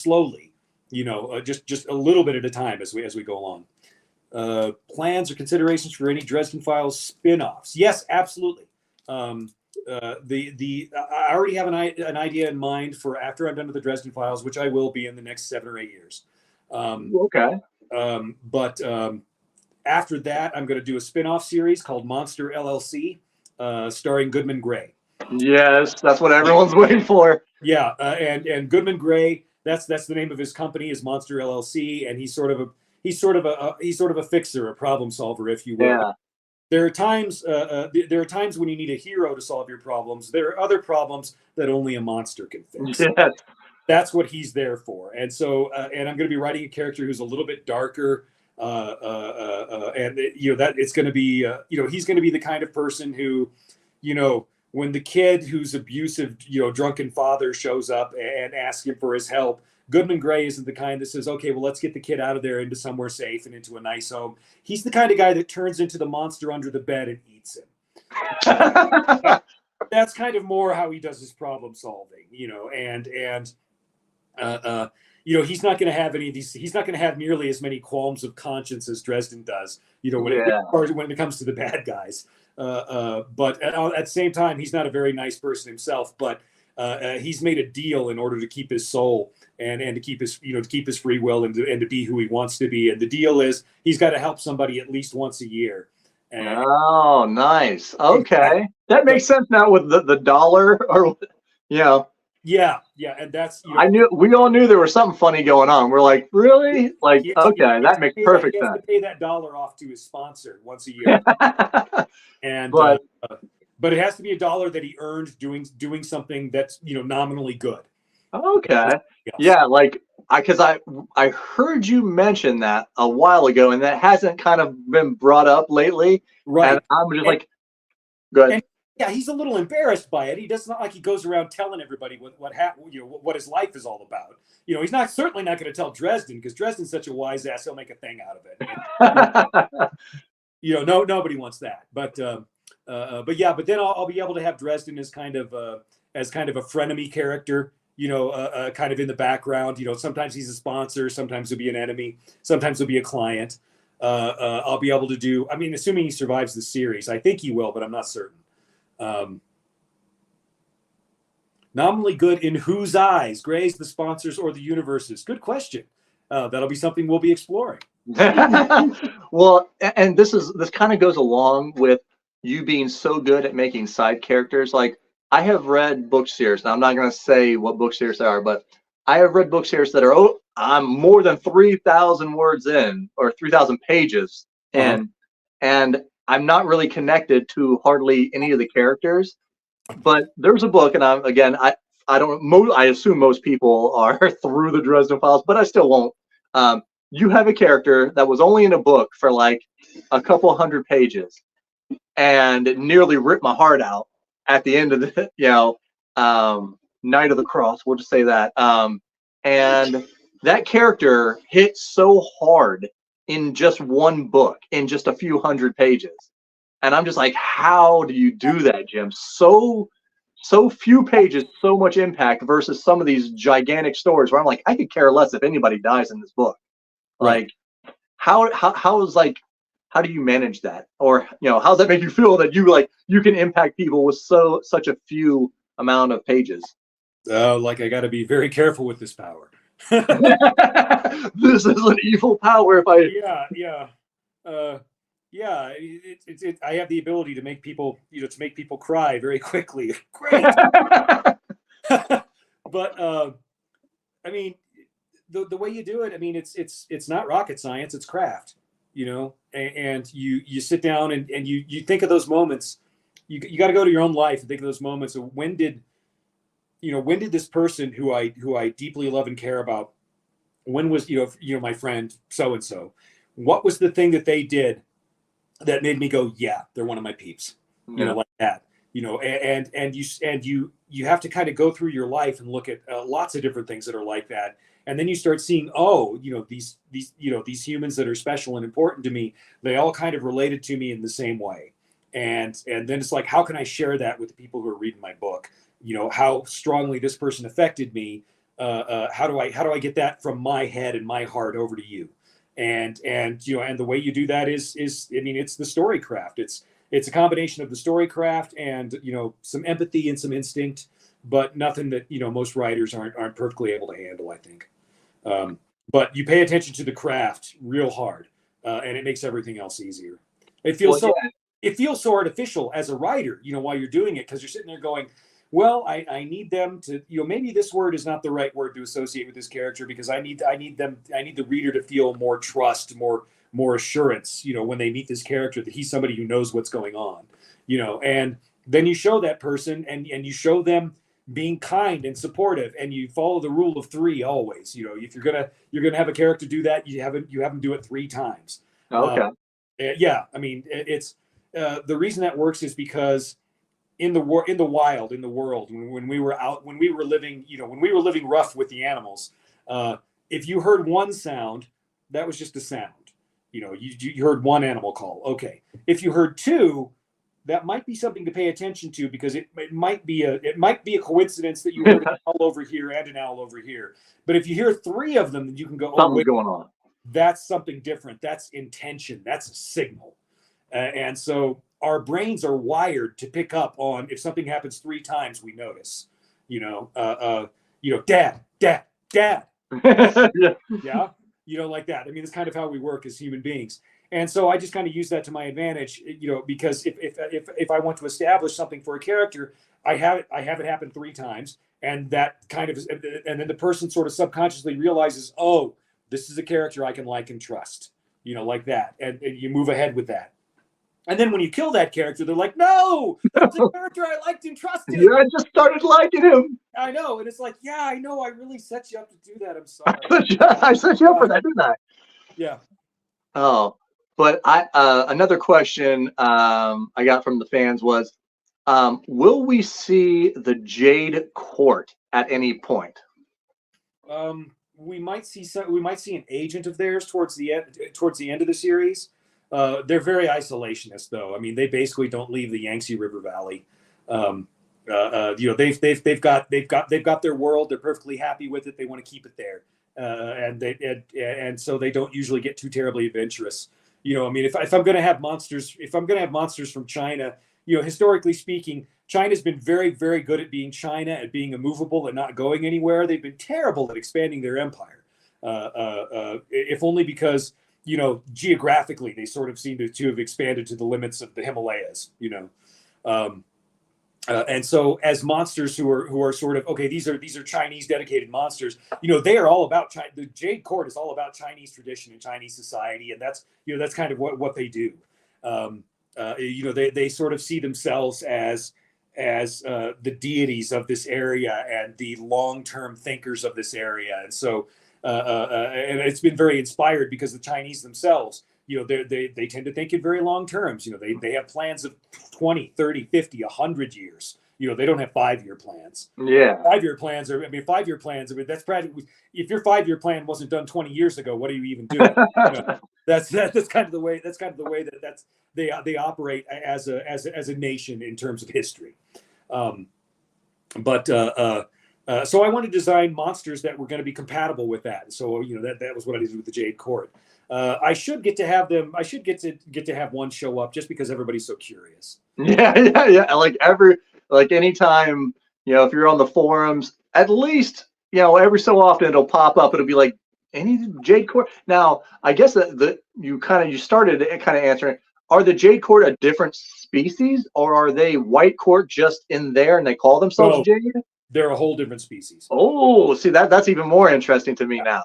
slowly, just a little bit at a time as we go along. Plans or considerations for any Dresden Files spin-offs? Yes, absolutely. I already have an idea in mind for after I'm done with the Dresden Files, which I will be in the next 7 or 8 years. Okay. But after that, I'm going to do a spin-off series called Monster LLC, starring Goodman Gray. Yes, that's what everyone's waiting for. Yeah, and Goodman Gray, that's the name of his company, is Monster LLC, and he's sort of a fixer, a problem solver, if you will. Yeah. There are times when you need a hero to solve your problems. There are other problems that only a monster can fix. Yes. That's what he's there for. And so, and I'm going to be writing a character who's a little bit darker, and that it's going to be, he's going to be the kind of person who, when the kid who's abusive, drunken father shows up and asks him for his help, Goodman Gray isn't the kind that says, okay, well, let's get the kid out of there into somewhere safe and into a nice home. He's the kind of guy that turns into the monster under the bed and eats him. That's kind of more how he does his problem solving, and he's not going to have any of these. He's not going to have nearly as many qualms of conscience as Dresden does, when it comes to the bad guys. But at the same time, he's not a very nice person himself, but he's made a deal in order to keep his soul and to keep his free will and to be who he wants to be. And the deal is he's got to help somebody at least once a year. And, oh, nice. Okay, that makes sense now with the dollar, or Yeah, and that's we all knew there was something funny going on. We're like, really? Like, okay, that makes perfect sense. He has to pay that dollar off to his sponsor once a year. And but it has to be a dollar that he earned doing something that's nominally good. Okay. Yeah, like because I heard you mention that a while ago, and that hasn't kind of been brought up lately. Right. And I'm just like, good. Yeah, he's a little embarrassed by it. He does not like he goes around telling everybody what his life is all about. He's certainly not going to tell Dresden, because Dresden's such a wise ass. He'll make a thing out of it. Nobody wants that. But then I'll be able to have Dresden as kind of a frenemy character. Kind of in the background. Sometimes he's a sponsor, sometimes he'll be an enemy, sometimes he'll be a client. I'll be able to do. I mean, assuming he survives the series, I think he will, but I'm not certain. Nominally good in whose eyes? Gray's, the sponsors, or the universe's? Good question. That'll be something we'll be exploring. Well, and this kind of goes along with you being so good at making side characters. Like, I have read book series. Now, I'm not going to say what book series they are, but I have read book series that are I'm more than 3,000 words in, or 3,000 pages, and I'm not really connected to hardly any of the characters. But there's a book, and I assume most people are through the Dresden Files, but I still won't. You have a character that was only in a book for like a couple hundred pages, and it nearly ripped my heart out at the end of the Night of the Cross. We'll just say that. And that character hit so hard in just one book, in just a few hundred pages. And I'm just like, how do you do that, Jim? So few pages, so much impact, versus some of these gigantic stories where I'm like, I could care less if anybody dies in this book. Right. Like, how do you manage that? Or, how does that make you feel that you can impact people with such a few amount of pages? Like, I got to be very careful with this power. This is an evil power. If I have the ability to make people, cry very quickly. Great. But I mean, the way you do it, I mean, it's not rocket science, it's craft. And you sit down and you think of those moments. You got to go to your own life and think of those moments of when did this person who I deeply love and care about, when was my friend so and so, what was the thing that they did that made me go, yeah, they're one of my peeps, like that, and you have to kind of go through your life and look at lots of different things that are like that. And then you start seeing, these humans that are special and important to me, they all kind of related to me in the same way. And then it's like, how can I share that with the people who are reading my book? How strongly this person affected me. how do I get that from my head and my heart over to you? And and the way you do that is I mean, it's the story craft. It's a combination of the story craft and some empathy and some instinct, but nothing that most writers aren't perfectly able to handle, I think. But you pay attention to the craft real hard, and it makes everything else easier. It feels Well, so it feels so artificial as a writer, while you're doing it, because you're sitting there going, well, I need them to, maybe this word is not the right word to associate with this character, because I need the reader to feel more trust, more assurance, when they meet this character, that he's somebody who knows what's going on, and then you show that person, and you show them being kind and supportive, and you follow the rule of three always. If you're gonna have a character do that, you have them do it 3 times. okay. Yeah, I mean, it's the reason that works is because in the world, in the world, when we were out, when we were living, rough with the animals, if you heard one sound, that was just a sound. You heard one animal call. Okay. If you heard 2, that might be something to pay attention to, because it might be a coincidence that you heard an owl over here and an owl over here. But if you hear 3 of them, then you can go, Something's going on. That's something different. That's intention. That's a signal. And so our brains are wired to pick up on, if something happens 3 times, we notice. Dad, dad, dad. Yeah. Yeah. Like that. I mean, it's kind of how we work as human beings. And so I just kind of use that to my advantage, because if I want to establish something for a character, I have it happen 3 times, and that kind of, and then the person sort of subconsciously realizes, oh, this is a character I can like and trust, like that, and you move ahead with that. And then when you kill that character, they're like, no, that's a character I liked and trusted. Yeah, I just started liking him. I know, and it's like, yeah, I know, I really set you up to do that. I'm sorry. I set you up for that, didn't I? Yeah. Oh, but another question I got from the fans was, will we see the Jade Court at any point? We might see an agent of theirs towards the end of the series. They're very isolationist, though. I mean, they basically don't leave the Yangtze River Valley. They've got their world. They're perfectly happy with it. They want to keep it there, and so they don't usually get too terribly adventurous. I mean, if I'm going to have monsters, from China, historically speaking, China's been very, very good at being China, at being immovable and not going anywhere. They've been terrible at expanding their empire, if only because, geographically, they sort of seem to have expanded to the limits of the Himalayas, and so as monsters who are sort of, okay, these are Chinese dedicated monsters, they are all about China. The Jade Court is all about Chinese tradition and Chinese society, and that's kind of what they do. They sort of see themselves as the deities of this area and the long-term thinkers of this area. And so and it's been very inspired because the Chinese themselves, they tend to think in very long terms. They have plans of 20, 30, 50, 100 years. They don't have 5-year plans. Yeah. 5-year plans are, 5-year plans, that's practically, if your 5-year plan wasn't done 20 years ago, what are you even doing? That's kind of the way that they operate as a nation in terms of history. So I wanted to design monsters that were going to be compatible with that. So that was what I did with the Jade Court. I should get to have them. I should get to have one show up, just because everybody's so curious. Yeah. Like anytime, if you're on the forums, at least, every so often it'll pop up. It'll be like, any Jade Court. Now, I guess that you started kind of answering. Are the Jade Court a different species, or are they White Court just in there and they call themselves Jade? They're a whole different species. Oh, see, that's even more interesting to me now.